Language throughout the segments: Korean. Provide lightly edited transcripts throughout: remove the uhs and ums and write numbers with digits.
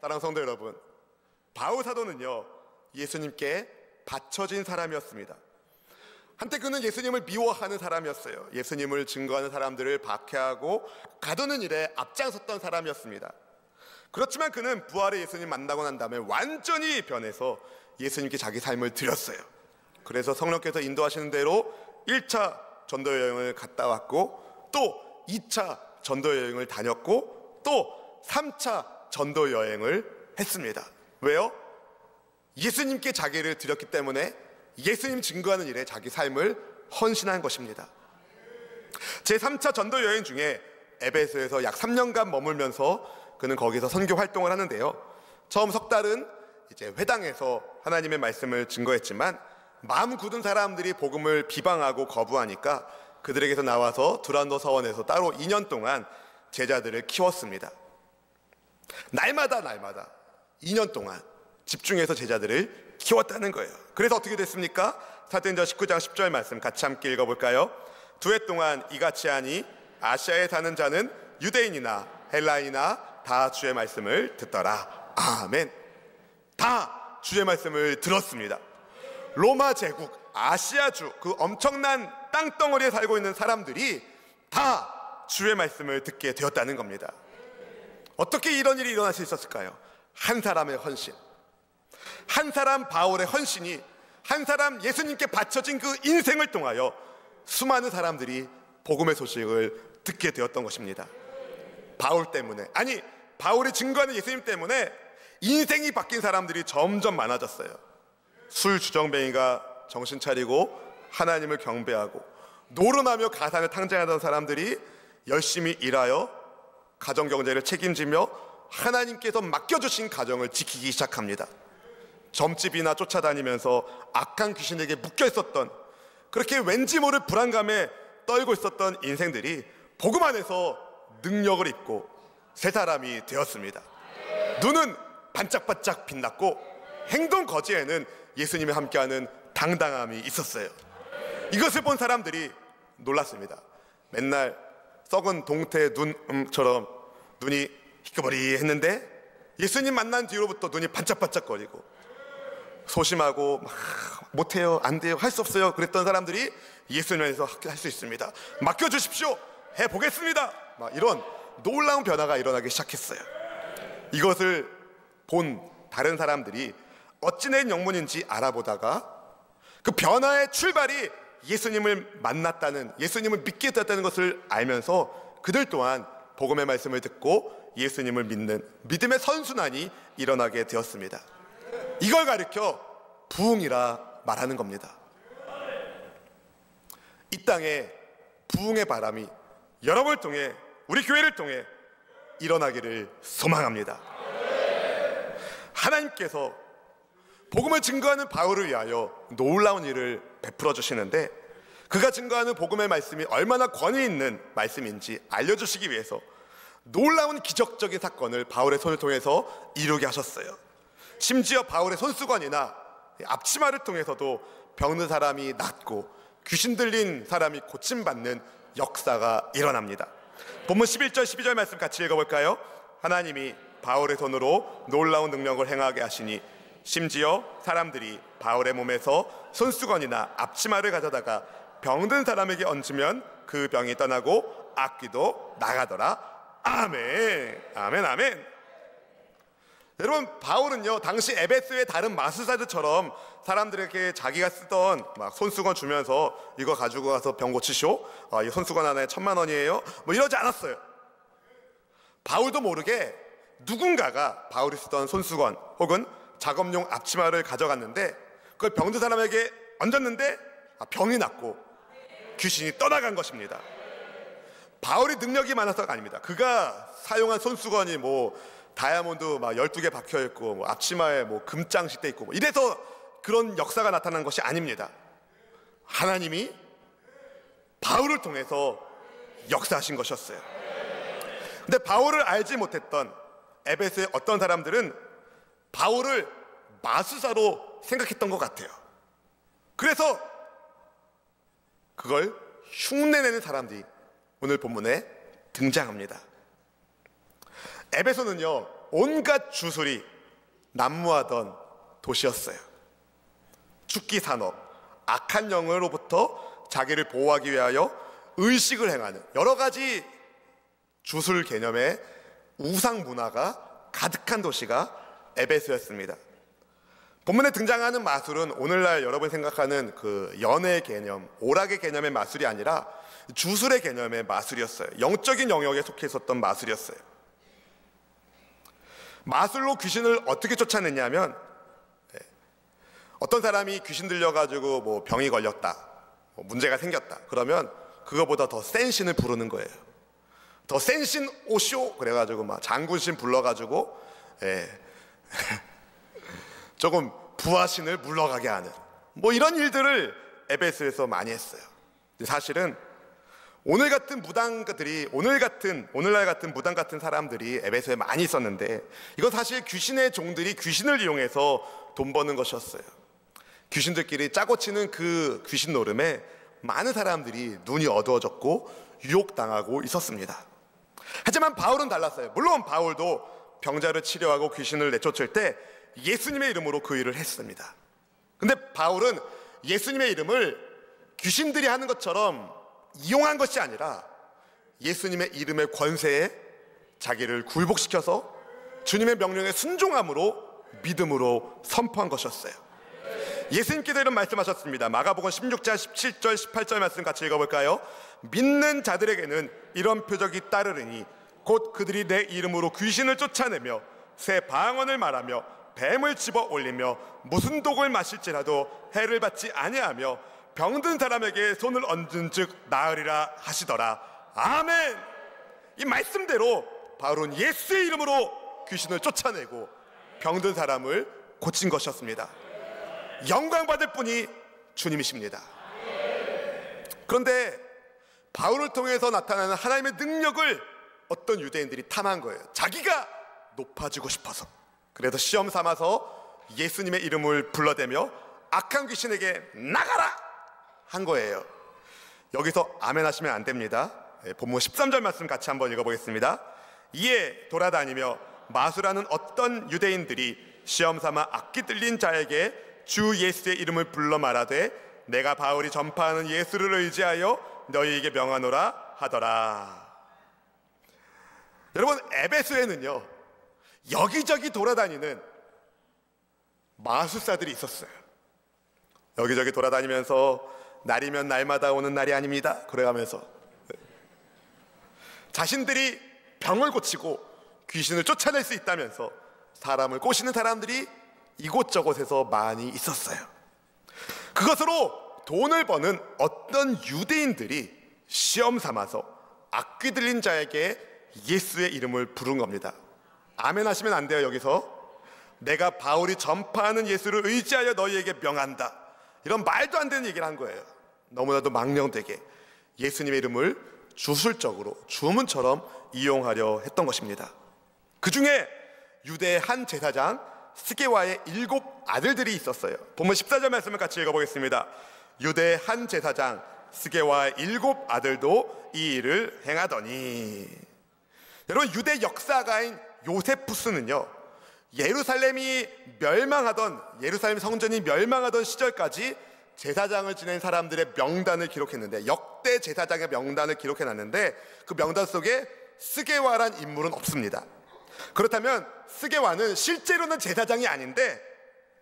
사랑하는 성도 여러분, 바울 사도는요 예수님께 바쳐진 사람이었습니다. 한때 그는 예수님을 미워하는 사람이었어요. 예수님을 증거하는 사람들을 박해하고 가두는 일에 앞장섰던 사람이었습니다. 그렇지만 그는 부활의 예수님 만나고 난 다음에 완전히 변해서 예수님께 자기 삶을 드렸어요. 그래서 성령께서 인도하시는 대로 1차 전도 여행을 갔다 왔고, 또 2차 전도 여행을 다녔고, 또 3차 전도 여행을 했습니다. 왜요? 예수님께 자기를 드렸기 때문에 예수님 증거하는 일에 자기 삶을 헌신한 것입니다. 제3차 전도 여행 중에 에베소에서 약 3년간 머물면서 그는 거기서 선교 활동을 하는데요, 처음 석 달은 이제 회당에서 하나님의 말씀을 증거했지만 마음 굳은 사람들이 복음을 비방하고 거부하니까 그들에게서 나와서 두란노 서원에서 따로 2년 동안 제자들을 키웠습니다. 날마다 2년 동안 집중해서 제자들을 키웠다는 거예요. 그래서 어떻게 됐습니까? 사도행전 19장 10절 말씀 같이 함께 읽어볼까요? 2해 동안 이같이 하니 아시아에 사는 자는 유대인이나 헬라인이나 다 주의 말씀을 듣더라. 아멘. 다 주의 말씀을 들었습니다. 로마 제국, 아시아주, 그 엄청난 땅덩어리에 살고 있는 사람들이 다 주의 말씀을 듣게 되었다는 겁니다. 어떻게 이런 일이 일어날 수 있었을까요? 한 사람의 헌신, 한 사람 바울의 헌신이, 한 사람 예수님께 바쳐진 그 인생을 통하여 수많은 사람들이 복음의 소식을 듣게 되었던 것입니다. 바울 때문에, 아니 바울이 증거하는 예수님 때문에 인생이 바뀐 사람들이 점점 많아졌어요. 술 주정뱅이가 정신 차리고 하나님을 경배하고, 노름하며 가상을 탕진하던 사람들이 열심히 일하여 가정경제를 책임지며 하나님께서 맡겨주신 가정을 지키기 시작합니다. 점집이나 쫓아다니면서 악한 귀신에게 묶여 있었던, 그렇게 왠지 모를 불안감에 떨고 있었던 인생들이 복음 안에서 능력을 입고 새 사람이 되었습니다. 눈은 반짝반짝 빛났고 행동 거지에는 예수님이 함께하는 당당함이 있었어요. 이것을 본 사람들이 놀랐습니다. 맨날 썩은 동태 눈처럼 눈이 희끄머리했는데 예수님 만난 뒤로부터 눈이 반짝반짝거리고 소심하고 막 못해요, 안 돼요, 할 수 없어요 그랬던 사람들이 예수님 안에서 할 수 있습니다, 맡겨주십시오, 해보겠습니다, 막 이런 놀라운 변화가 일어나기 시작했어요. 이것을 본 다른 사람들이 어찌 된 영문인지 알아보다가 그 변화의 출발이 예수님을 만났다는, 예수님을 믿게 됐다는 것을 알면서 그들 또한 복음의 말씀을 듣고 예수님을 믿는 믿음의 선순환이 일어나게 되었습니다. 이걸 가리켜 부흥이라 말하는 겁니다. 이 땅에 부흥의 바람이 여러분을 통해, 우리 교회를 통해 일어나기를 소망합니다. 하나님께서 복음을 증거하는 바울을 위하여 놀라운 일을 베풀어 주시는데, 그가 증거하는 복음의 말씀이 얼마나 권위 있는 말씀인지 알려주시기 위해서 놀라운 기적적인 사건을 바울의 손을 통해서 이루게 하셨어요. 심지어 바울의 손수건이나 앞치마를 통해서도 병든 사람이 낫고 귀신 들린 사람이 고침받는 역사가 일어납니다. 본문 11절 12절 말씀 같이 읽어볼까요? 하나님이 바울의 손으로 놀라운 능력을 행하게 하시니 심지어 사람들이 바울의 몸에서 손수건이나 앞치마를 가져다가 병든 사람에게 얹으면 그 병이 떠나고 악귀도 나가더라. 아멘, 아멘, 아멘. 여러분, 바울은요 당시 에베소의 다른 마술사들처럼 사람들에게 자기가 쓰던 막 손수건 주면서 이거 가지고 가서 병 고치쇼, 이 손수건 하나에 1,000만 원이에요, 뭐 이러지 않았어요. 바울도 모르게 누군가가 바울이 쓰던 손수건 혹은 작업용 앞치마를 가져갔는데 그걸 병든 사람에게 얹었는데 병이 낫고 귀신이 떠나간 것입니다. 바울이 능력이 많아서가 아닙니다. 그가 사용한 손수건이 뭐 다이아몬드 막 12개 박혀있고 뭐 앞치마에 뭐 금장식 돼 있고 뭐 이래서 그런 역사가 나타난 것이 아닙니다. 하나님이 바울을 통해서 역사하신 것이었어요. 근데 바울을 알지 못했던 에베소의 어떤 사람들은 바울을 마술사로 생각했던 것 같아요. 그래서 그걸 흉내내는 사람들이 오늘 본문에 등장합니다. 에베소는요 온갖 주술이 난무하던 도시였어요. 죽기 산업, 악한 영으로부터 자기를 보호하기 위하여 의식을 행하는 여러 가지 주술 개념의 우상 문화가 가득한 도시가 에베소였습니다. 본문에 등장하는 마술은 오늘날 여러분이 생각하는 그 연애 개념, 오락의 개념의 마술이 아니라 주술의 개념의 마술이었어요. 영적인 영역에 속해 있었던 마술이었어요. 마술로 귀신을 어떻게 쫓아냈냐면, 어떤 사람이 귀신 들려가지고 뭐 병이 걸렸다, 뭐 문제가 생겼다, 그러면 그거보다 더 센 신을 부르는 거예요. 더 센 신 오쇼 그래가지고 막 장군신 불러가지고 조금 부하신을 물러가게 하는 뭐 이런 일들을 에베소에서 많이 했어요. 근데 사실은 오늘날 같은 무당 같은 사람들이 에베소에 많이 있었는데, 이건 사실 귀신의 종들이 귀신을 이용해서 돈 버는 것이었어요. 귀신들끼리 짜고 치는 그 귀신 노름에 많은 사람들이 눈이 어두워졌고 유혹당하고 있었습니다. 하지만 바울은 달랐어요. 물론 바울도 병자를 치료하고 귀신을 내쫓을 때 예수님의 이름으로 그 일을 했습니다. 근데 바울은 예수님의 이름을 귀신들이 하는 것처럼 이용한 것이 아니라 예수님의 이름의 권세에 자기를 굴복시켜서 주님의 명령에 순종함으로 믿음으로 선포한 것이었어요. 예수님께서 이런 말씀하셨습니다. 마가복음 16장 17절 18절 말씀 같이 읽어볼까요? 믿는 자들에게는 이런 표적이 따르리니 곧 그들이 내 이름으로 귀신을 쫓아내며 새 방언을 말하며 뱀을 집어 올리며 무슨 독을 마실지라도 해를 받지 아니하며 병든 사람에게 손을 얹은 즉 나으리라 하시더라. 아멘. 이 말씀대로 바울은 예수의 이름으로 귀신을 쫓아내고 병든 사람을 고친 것이었습니다. 영광 받을 분이 주님이십니다. 그런데 바울을 통해서 나타나는 하나님의 능력을 어떤 유대인들이 탐한 거예요. 자기가 높아지고 싶어서. 그래서 시험 삼아서 예수님의 이름을 불러대며 악한 귀신에게 나가라 한 거예요. 여기서 아멘 하시면 안 됩니다. 본문 13절 말씀 같이 한번 읽어보겠습니다. 이에 돌아다니며 마술하는 어떤 유대인들이 시험 삼아 악기 들린 자에게 주 예수의 이름을 불러 말하되 내가 바울이 전파하는 예수를 의지하여 너희에게 명하노라 하더라. 여러분, 에베소에는요 여기저기 돌아다니는 마술사들이 있었어요. 여기저기 돌아다니면서 날이면 날마다 오는 날이 아닙니다 그래가면서 자신들이 병을 고치고 귀신을 쫓아낼 수 있다면서 사람을 꼬시는 사람들이 이곳저곳에서 많이 있었어요. 그것으로 돈을 버는 어떤 유대인들이 시험 삼아서 악귀 들린 자에게 예수의 이름을 부른 겁니다. 아멘 하시면 안 돼요. 여기서 내가 바울이 전파하는 예수를 의지하여 너희에게 명한다, 이런 말도 안 되는 얘기를 한 거예요. 너무나도 망령되게 예수님의 이름을 주술적으로 주문처럼 이용하려 했던 것입니다. 그 중에 유대의 한 제사장 스게와의 7 아들들이 있었어요. 본문 14절 말씀을 같이 읽어보겠습니다. 유대의 한 제사장 스게와의 7 아들도 이 일을 행하더니. 여러분, 유대 역사가인 요세푸스는요 예루살렘 성전이 멸망하던 시절까지 제사장을 지낸 사람들의 명단을 기록했는데, 역대 제사장의 명단을 기록해놨는데 그 명단 속에 스게와란 인물은 없습니다. 그렇다면 스게와는 실제로는 제사장이 아닌데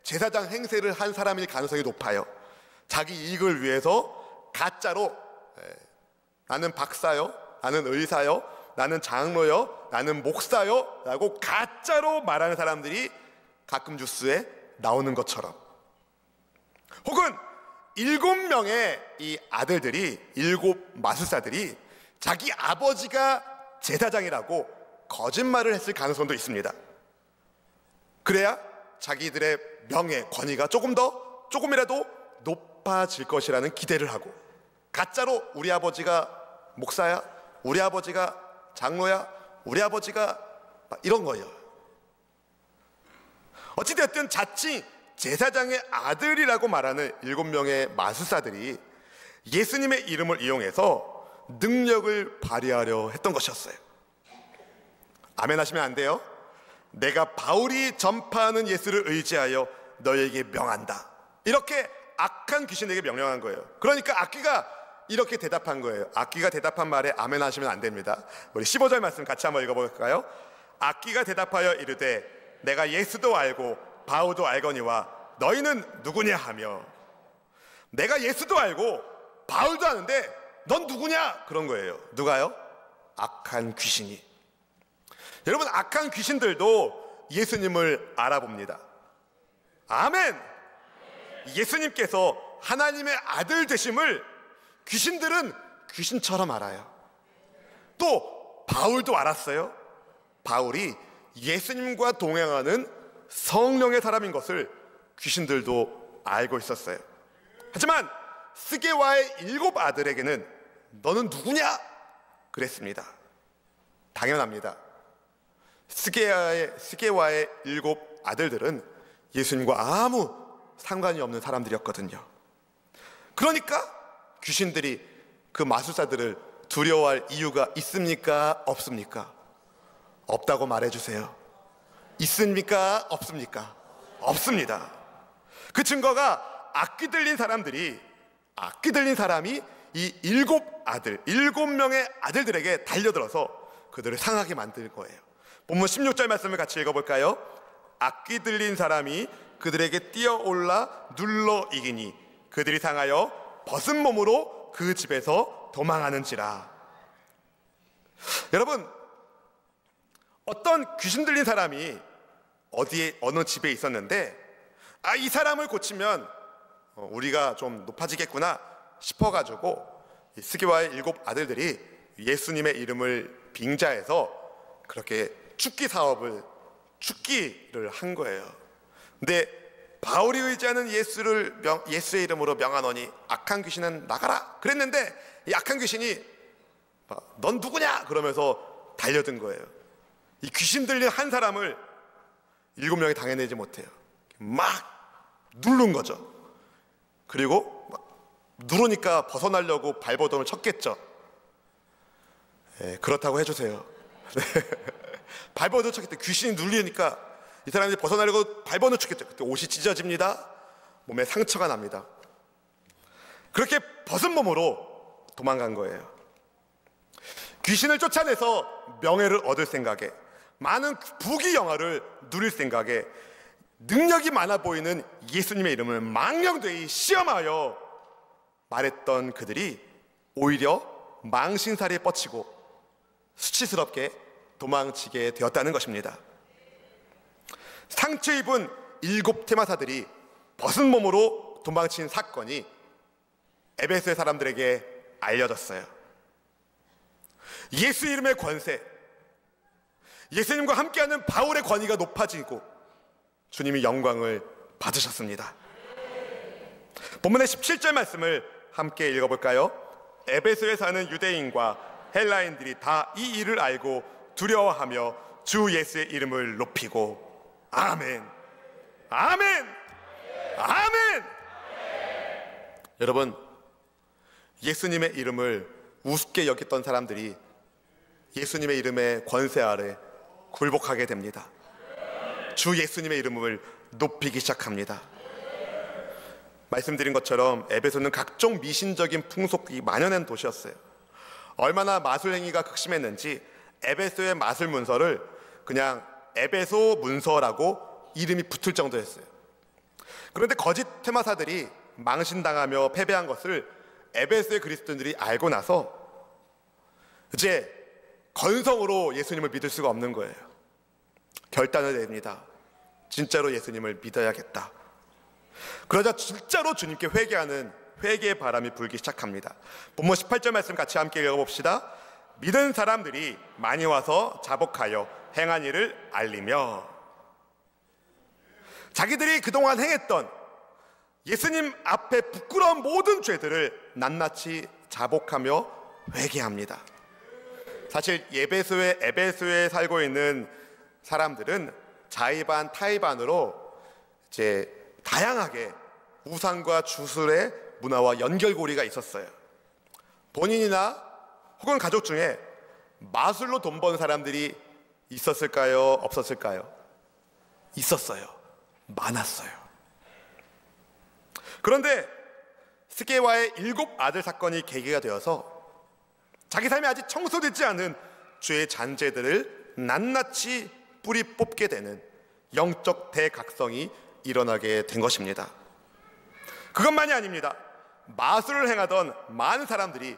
제사장 행세를 한 사람일 가능성이 높아요. 자기 이익을 위해서 가짜로 나는 박사요, 나는 의사요, 나는 장로요, 나는 목사요 라고 가짜로 말하는 사람들이 가끔 뉴스에 나오는 것처럼, 혹은 7명의 이 아들들이 7 마술사들이 자기 아버지가 제사장이라고 거짓말을 했을 가능성도 있습니다. 그래야 자기들의 명예, 권위가 조금이라도 높아질 것이라는 기대를 하고 가짜로 우리 아버지가 목사야, 우리 아버지가 장로야, 우리 아버지가 이런 거예요. 어찌됐든 자칭 제사장의 아들이라고 말하는 7명의 마술사들이 예수님의 이름을 이용해서 능력을 발휘하려 했던 것이었어요. 아멘 하시면 안 돼요. 내가 바울이 전파하는 예수를 의지하여 너에게 명한다. 이렇게 악한 귀신에게 명령한 거예요. 그러니까 악귀가 이렇게 대답한 거예요. 악귀가 대답한 말에 아멘 하시면 안 됩니다. 우리 15절 말씀 같이 한번 읽어볼까요? 악귀가 대답하여 이르되 내가 예수도 알고 바울도 알거니와 너희는 누구냐 하며. 내가 예수도 알고 바울도 아는데 넌 누구냐? 그런 거예요. 누가요? 악한 귀신이. 여러분, 악한 귀신들도 예수님을 알아봅니다. 아멘. 예수님께서 하나님의 아들 되심을 귀신들은 귀신처럼 알아요. 또 바울도 알았어요. 바울이 예수님과 동행하는 성령의 사람인 것을 귀신들도 알고 있었어요. 하지만 스게와의 7 아들에게는 너는 누구냐? 그랬습니다. 당연합니다. 스게와의 7 아들들은 예수님과 아무 상관이 없는 사람들이었거든요. 그러니까 귀신들이 그 마술사들을 두려워할 이유가 있습니까? 없습니까? 없다고 말해주세요. 있습니까? 없습니까? 없습니다. 그 증거가 악귀 들린 사람이 이 7명의 아들들에게 달려들어서 그들을 상하게 만들 거예요. 본문 16절 말씀을 같이 읽어볼까요? 악귀 들린 사람이 그들에게 뛰어올라 눌러 이기니 그들이 상하여 벗은 몸으로 그 집에서 도망하는지라. 여러분, 어떤 귀신 들린 사람이 어느 집에 있었는데 이 사람을 고치면 우리가 좀 높아지겠구나 싶어가지고 스게와의 7 아들들이 예수님의 이름을 빙자해서 그렇게 축기를 한 거예요. 근데 바울이 의지하는 예수의 이름으로 명하노니 악한 귀신은 나가라 그랬는데 이 악한 귀신이 넌 누구냐? 그러면서 달려든 거예요. 이 귀신 들린 한 사람을 7명이 당해내지 못해요. 막 누른 거죠. 그리고 막 누르니까 벗어나려고 발버둥을 쳤겠죠. 그렇다고 해주세요. 발버둥을 쳤기 때문에 귀신이 눌리니까 이 사람이 벗어나려고 발버둥을 쳤겠죠. 그때 옷이 찢어집니다. 몸에 상처가 납니다. 그렇게 벗은 몸으로 도망간 거예요. 귀신을 쫓아내서 명예를 얻을 생각에, 많은 부귀 영화를 누릴 생각에 능력이 많아 보이는 예수님의 이름을 망령되이 시험하여 말했던 그들이 오히려 망신살이에 뻗치고 수치스럽게 도망치게 되었다는 것입니다. 상처 입은 7 테마사들이 벗은 몸으로 도망친 사건이 에베소의 사람들에게 알려졌어요. 예수 이름의 권세, 예수님과 함께하는 바울의 권위가 높아지고 주님이 영광을 받으셨습니다. 본문의 17절 말씀을 함께 읽어볼까요? 에베소에 사는 유대인과 헬라인들이 다 이 일을 알고 두려워하며 주 예수의 이름을 높이고 아멘, 아멘, 아멘. 여러분, 예수님의 이름을 우습게 여겼던 사람들이 예수님의 이름의 권세 아래 굴복하게 됩니다. 주 예수님의 이름을 높이기 시작합니다. 말씀드린 것처럼 에베소는 각종 미신적인 풍속이 만연한 도시였어요. 얼마나 마술 행위가 극심했는지 에베소의 마술 문서를 그냥 에베소 문서라고 이름이 붙을 정도였어요. 그런데 거짓 테마사들이 망신당하며 패배한 것을 에베소의 그리스도인들이 알고 나서 이제 건성으로 예수님을 믿을 수가 없는 거예요. 결단을 내립니다. 진짜로 예수님을 믿어야겠다. 그러자 진짜로 주님께 회개하는 회개의 바람이 불기 시작합니다. 본문 18절 말씀 같이 함께 읽어봅시다. 믿은 사람들이 많이 와서 자복하여 행한 일을 알리며, 자기들이 그동안 행했던 예수님 앞에 부끄러운 모든 죄들을 낱낱이 자복하며 회개합니다. 사실 에베소에 살고 있는 사람들은 자의반 타의반으로 이제 다양하게 우상과 주술의 문화와 연결고리가 있었어요. 본인이나 혹은 가족 중에 마술로 돈 버는 사람들이 있었을까요? 없었을까요? 있었어요. 많았어요. 그런데 스게와의 7 아들 사건이 계기가 되어서 자기 삶에 아직 청소되지 않은 죄의 잔재들을 낱낱이 뿌리 뽑게 되는 영적 대각성이 일어나게 된 것입니다. 그것만이 아닙니다. 마술을 행하던 많은 사람들이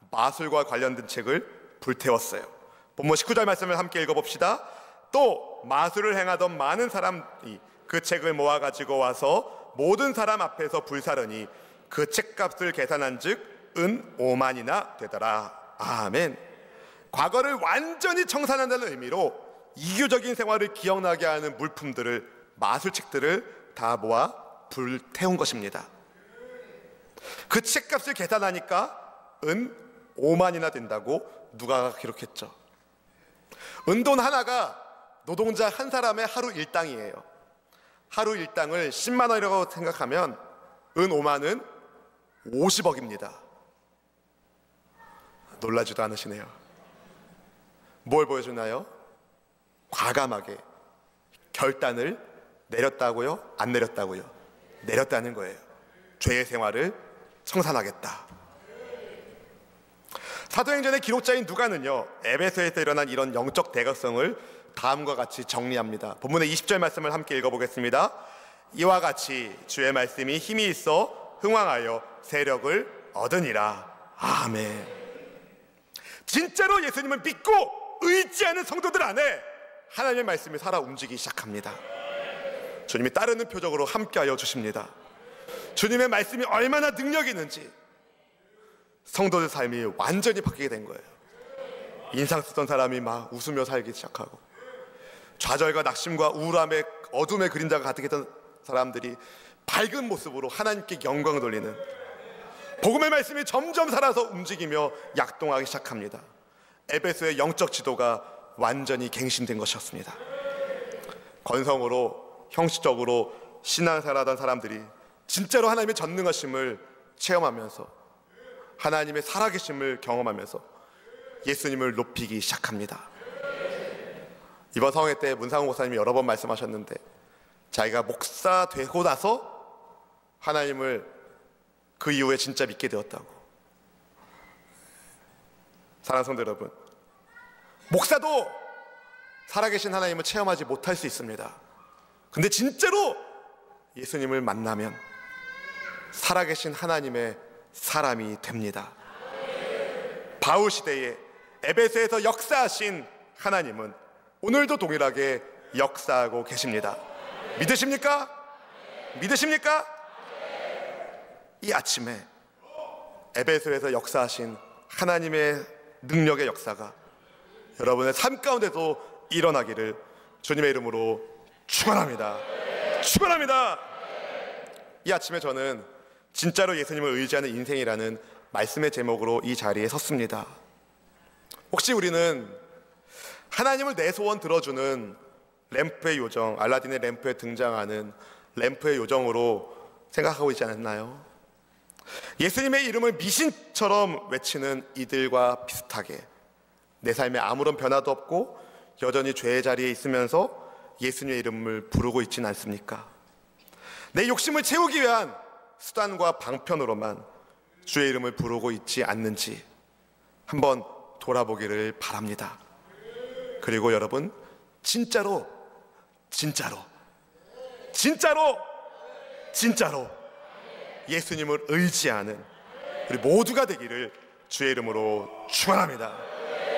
마술과 관련된 책을 불태웠어요. 본문 19절 말씀을 함께 읽어봅시다. 또 마술을 행하던 많은 사람이 그 책을 모아가지고 와서 모든 사람 앞에서 불사르니 그 책값을 계산한 즉 은 5만이나 되더라. 아멘. 과거를 완전히 청산한다는 의미로 이교적인 생활을 기억나게 하는 물품들을, 마술책들을 다 모아 불태운 것입니다. 그 책값을 계산하니까 은 5만이나 된다고 누가가 기록했죠. 은돈 하나가 노동자 한 사람의 하루 일당이에요. 하루 일당을 10만 원이라고 생각하면 은 5만은 50억입니다. 놀라지도 않으시네요. 뭘 보여주나요? 과감하게 결단을 내렸다고요? 안 내렸다고요? 내렸다는 거예요. 죄의 생활을 청산하겠다. 사도행전의 기록자인 누가는요, 에베소에서 일어난 이런 영적 대각성을 다음과 같이 정리합니다. 본문의 20절 말씀을 함께 읽어보겠습니다. 이와 같이 주의 말씀이 힘이 있어 흥왕하여 세력을 얻으니라. 아멘. 진짜로 예수님을 믿고 의지하는 성도들 안에 하나님의 말씀이 살아 움직이기 시작합니다. 주님이 따르는 표적으로 함께하여 주십니다. 주님의 말씀이 얼마나 능력이 있는지 성도들 삶이 완전히 바뀌게 된 거예요. 인상 쓰던 사람이 막 웃으며 살기 시작하고, 좌절과 낙심과 우울함의 어둠의 그림자가 가득했던 사람들이 밝은 모습으로 하나님께 영광을 돌리는, 복음의 말씀이 점점 살아서 움직이며 약동하기 시작합니다. 에베소의 영적 지도가 완전히 갱신된 것이었습니다. 건성으로 형식적으로 신앙생활하던 사람들이 진짜로 하나님의 전능하심을 체험하면서 하나님의 살아계심을 경험하면서 예수님을 높이기 시작합니다. 이번 성회 때 문상호 목사님이 여러 번 말씀하셨는데, 자기가 목사 되고 나서 하나님을 그 이후에 진짜 믿게 되었다고. 사랑하는 성도 여러분, 목사도 살아계신 하나님을 체험하지 못할 수 있습니다. 근데 진짜로 예수님을 만나면 살아계신 하나님의 사람이 됩니다. 바울 시대에 에베소에서 역사하신 하나님은 오늘도 동일하게 역사하고 계십니다. 믿으십니까? 믿으십니까? 이 아침에 에베소에서 역사하신 하나님의 능력의 역사가 여러분의 삶 가운데도 일어나기를 주님의 이름으로 축원합니다. 축원합니다. 이 아침에 저는 진짜로 예수님을 의지하는 인생이라는 말씀의 제목으로 이 자리에 섰습니다. 혹시 우리는 하나님을 내 소원 들어주는 램프의 요정, 알라딘의 램프에 등장하는 램프의 요정으로 생각하고 있지 않았나요? 예수님의 이름을 미신처럼 외치는 이들과 비슷하게 내 삶에 아무런 변화도 없고 여전히 죄의 자리에 있으면서 예수님의 이름을 부르고 있지는 않습니까? 내 욕심을 채우기 위한 수단과 방편으로만 주의 이름을 부르고 있지 않는지 한번 돌아보기를 바랍니다. 그리고 여러분, 진짜로 예수님을 의지하는 우리 모두가 되기를 주의 이름으로 축원합니다.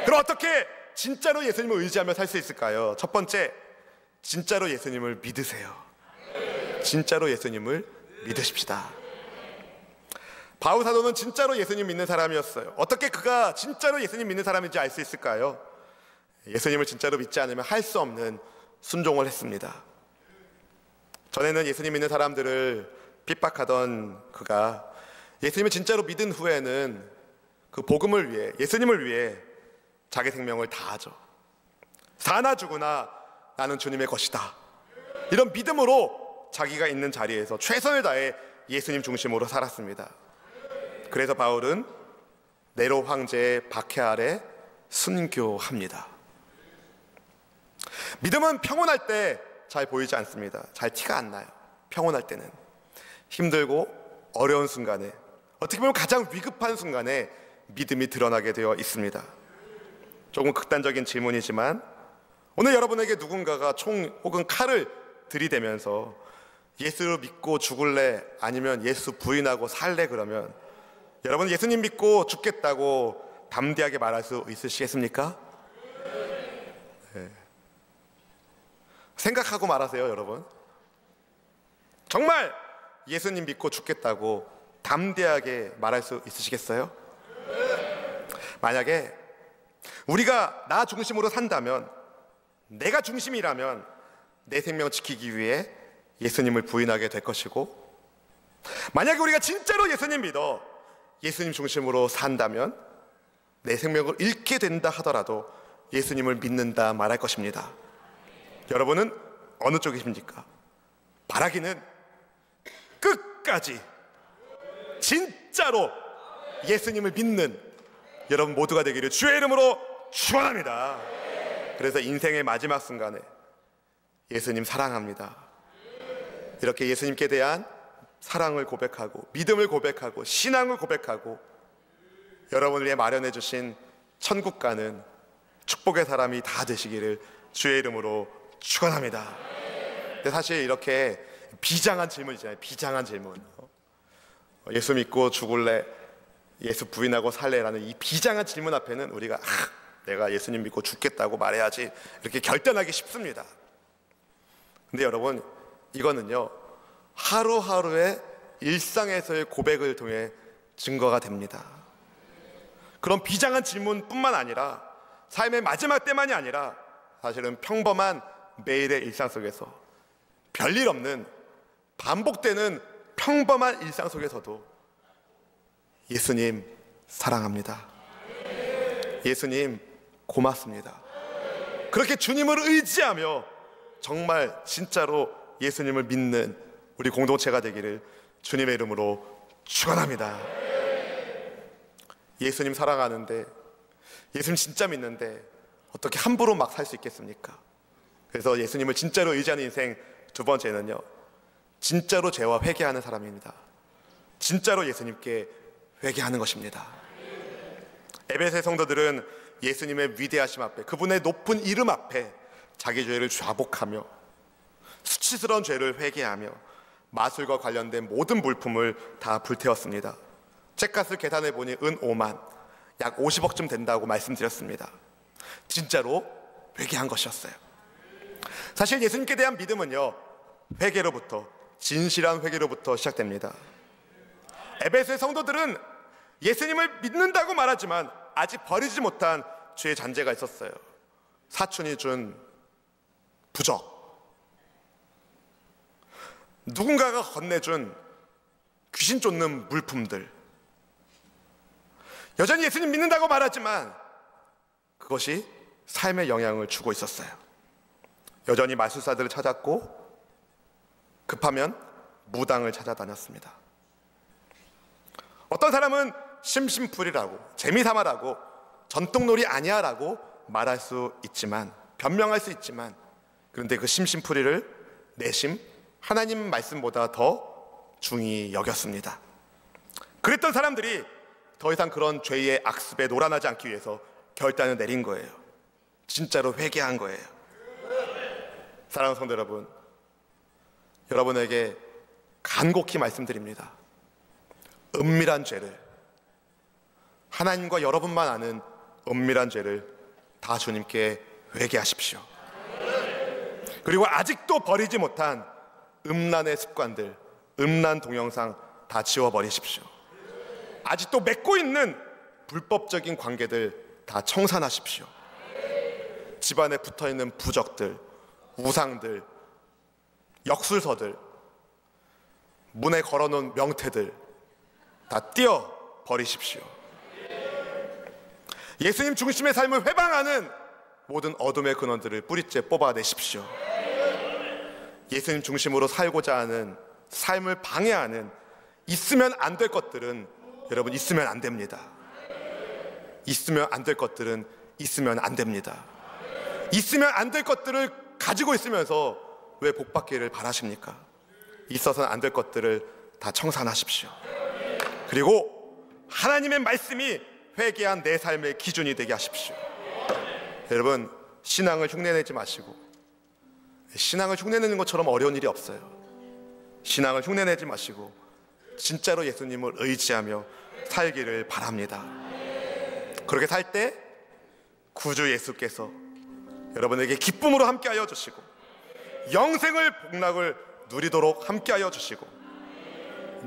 그럼 어떻게 진짜로 예수님을 의지하며 살 수 있을까요? 첫 번째, 진짜로 예수님을 믿으세요. 진짜로 예수님을 믿으십시다. 바울 사도는 진짜로 예수님 믿는 사람이었어요. 어떻게 그가 진짜로 예수님 믿는 사람인지 알 수 있을까요? 예수님을 진짜로 믿지 않으면 할 수 없는 순종을 했습니다. 전에는 예수님 믿는 사람들을 핍박하던 그가 예수님을 진짜로 믿은 후에는 그 복음을 위해, 예수님을 위해 자기 생명을 다하죠. 사나 죽으나 나는 주님의 것이다. 이런 믿음으로 자기가 있는 자리에서 최선을 다해 예수님 중심으로 살았습니다. 그래서 바울은 네로 황제의 박해 아래 순교합니다. 믿음은 평온할 때 잘 보이지 않습니다. 잘 티가 안 나요. 평온할 때는. 힘들고 어려운 순간에, 어떻게 보면 가장 위급한 순간에 믿음이 드러나게 되어 있습니다. 조금 극단적인 질문이지만 오늘 여러분에게 누군가가 총 혹은 칼을 들이대면서 예수를 믿고 죽을래 아니면 예수 부인하고 살래 그러면 여러분 예수님 믿고 죽겠다고 담대하게 말할 수 있으시겠습니까? 네. 생각하고 말하세요, 여러분. 정말 예수님 믿고 죽겠다고 담대하게 말할 수 있으시겠어요? 만약에 우리가 나 중심으로 산다면, 내가 중심이라면 내 생명 지키기 위해 예수님을 부인하게 될 것이고, 만약에 우리가 진짜로 예수님 믿어 예수님 중심으로 산다면 내 생명을 잃게 된다 하더라도 예수님을 믿는다 말할 것입니다. 여러분은 어느 쪽이십니까? 바라기는 끝까지 진짜로 예수님을 믿는 여러분 모두가 되기를 주의 이름으로 축원합니다. 그래서 인생의 마지막 순간에 예수님 사랑합니다, 이렇게 예수님께 대한 사랑을 고백하고 믿음을 고백하고 신앙을 고백하고 여러분을 위해 마련해 주신 천국 가는 축복의 사람이 다 되시기를 주의 이름으로 축원합니다. 근데 사실 이렇게 비장한 질문이잖아요. 비장한 질문. 예수 믿고 죽을래, 예수 부인하고 살래라는 이 비장한 질문 앞에는 우리가 내가 예수님 믿고 죽겠다고 말해야지 이렇게 결단하기 쉽습니다. 근데 여러분, 이거는요 하루하루의 일상에서의 고백을 통해 증거가 됩니다. 그런 비장한 질문뿐만 아니라 삶의 마지막 때만이 아니라 사실은 평범한 매일의 일상 속에서 별일 없는 반복되는 평범한 일상 속에서도 예수님 사랑합니다, 예수님 고맙습니다, 그렇게 주님을 의지하며 정말 진짜로 예수님을 믿는 우리 공동체가 되기를 주님의 이름으로 축원합니다. 예수님 사랑하는데, 예수님 진짜 믿는데 어떻게 함부로 막 살 수 있겠습니까? 그래서 예수님을 진짜로 의지하는 인생 두 번째는요, 진짜로 죄와 회개하는 사람입니다. 진짜로 예수님께 회개하는 것입니다. 에베소의 성도들은 예수님의 위대하심 앞에, 그분의 높은 이름 앞에 자기 죄를 자복하며 수치스러운 죄를 회개하며 마술과 관련된 모든 물품을 다 불태웠습니다. 책값을 계산해 보니 은 5만, 약 50억쯤 된다고 말씀드렸습니다. 진짜로 회개한 것이었어요. 사실 예수님께 대한 믿음은요 회개로부터, 진실한 회개로부터 시작됩니다. 에베소의 성도들은 예수님을 믿는다고 말하지만 아직 버리지 못한 죄의 잔재가 있었어요. 사촌이 준 부적, 누군가가 건네준 귀신 쫓는 물품들, 여전히 예수님 믿는다고 말하지만 그것이 삶에 영향을 주고 있었어요. 여전히 마술사들을 찾았고 급하면 무당을 찾아다녔습니다. 어떤 사람은 심심풀이라고, 재미삼아라고, 전통놀이 아니야 라고 말할 수 있지만, 변명할 수 있지만, 그런데 그 심심풀이를 내심 하나님 말씀보다 더 중히 여겼습니다. 그랬던 사람들이 더 이상 그런 죄의 악습에 놀아나지 않기 위해서 결단을 내린 거예요. 진짜로 회개한 거예요. 사랑하는 성도 여러분, 여러분에게 간곡히 말씀드립니다. 은밀한 죄를, 하나님과 여러분만 아는 은밀한 죄를 다 주님께 회개하십시오. 그리고 아직도 버리지 못한 음란의 습관들, 음란 동영상 다 지워버리십시오. 아직도 맺고 있는 불법적인 관계들 다 청산하십시오. 집안에 붙어있는 부적들, 우상들, 역술서들, 문에 걸어놓은 명태들 다 띄어버리십시오. 예수님 중심의 삶을 회방하는 모든 어둠의 근원들을 뿌리째 뽑아내십시오. 예수님 중심으로 살고자 하는 삶을 방해하는 있으면 안 될 것들은 여러분 있으면 안 됩니다. 있으면 안 될 것들은 있으면 안 됩니다. 있으면 안 될 것들을 가지고 있으면서 왜 복받기를 바라십니까? 있어서는 안 될 것들을 다 청산하십시오. 그리고 하나님의 말씀이 회개한 내 삶의 기준이 되게 하십시오. 여러분, 신앙을 흉내내지 마시고, 신앙을 흉내내는 것처럼 어려운 일이 없어요. 신앙을 흉내내지 마시고 진짜로 예수님을 의지하며 살기를 바랍니다. 그렇게 살 때 구주 예수께서 여러분에게 기쁨으로 함께하여 주시고 영생을 복락을 누리도록 함께하여 주시고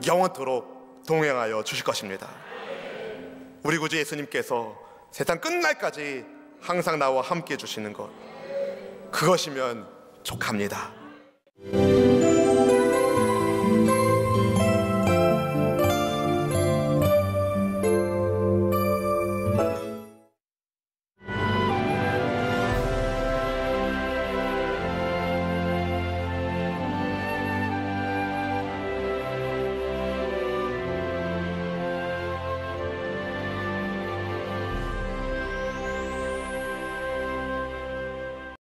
영원토록 동행하여 주실 것입니다. 우리 구주 예수님께서 세상 끝날까지 항상 나와 함께 해주시는 것, 그것이면 족합니다.